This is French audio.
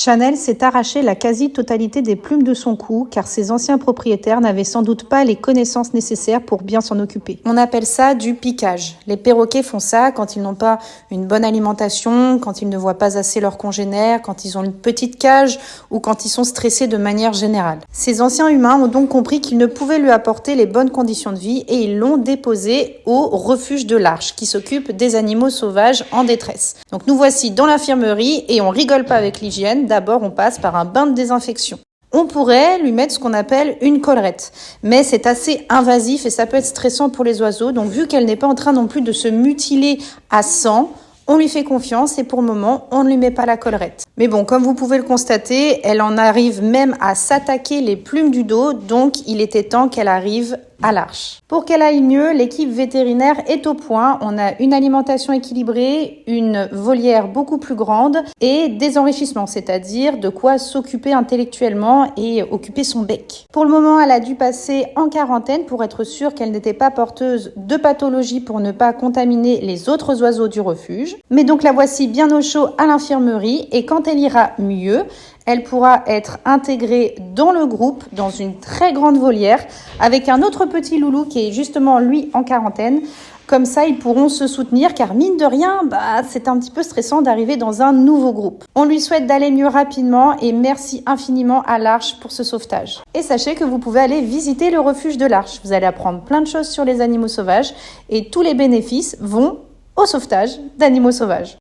Chanel s'est arraché la quasi-totalité des plumes de son cou car ses anciens propriétaires n'avaient sans doute pas les connaissances nécessaires pour bien s'en occuper. On appelle ça du piquage. Les perroquets font ça quand ils n'ont pas une bonne alimentation, quand ils ne voient pas assez leurs congénères, quand ils ont une petite cage ou quand ils sont stressés de manière générale. Ces anciens humains ont donc compris qu'ils ne pouvaient lui apporter les bonnes conditions de vie et ils l'ont déposé au refuge de l'Arche qui s'occupe des animaux sauvages en détresse. Donc nous voici dans l'infirmerie et on rigole pas avec l'hygiène. D'abord, on passe par un bain de désinfection. On pourrait lui mettre ce qu'on appelle une collerette, mais c'est assez invasif et ça peut être stressant pour les oiseaux. Donc, vu qu'elle n'est pas en train non plus de se mutiler à 100, on lui fait confiance et pour le moment, on ne lui met pas la collerette. Mais bon, comme vous pouvez le constater, elle en arrive même à s'attaquer les plumes du dos, donc il était temps qu'elle arrive à l'Arche. Pour qu'elle aille mieux, l'équipe vétérinaire est au point. On a une alimentation équilibrée, une volière beaucoup plus grande et des enrichissements, c'est-à-dire de quoi s'occuper intellectuellement et occuper son bec. Pour le moment, elle a dû passer en quarantaine pour être sûre qu'elle n'était pas porteuse de pathologie pour ne pas contaminer les autres oiseaux du refuge. Mais donc la voici bien au chaud à l'infirmerie et quand elle ira mieux, elle pourra être intégrée dans le groupe, dans une très grande volière, avec un autre petit loulou qui est justement, lui, en quarantaine. Comme ça, ils pourront se soutenir, car mine de rien, c'est un petit peu stressant d'arriver dans un nouveau groupe. On lui souhaite d'aller mieux rapidement et merci infiniment à l'Arche pour ce sauvetage. Et sachez que vous pouvez aller visiter le refuge de l'Arche. Vous allez apprendre plein de choses sur les animaux sauvages et tous les bénéfices vont au sauvetage d'animaux sauvages.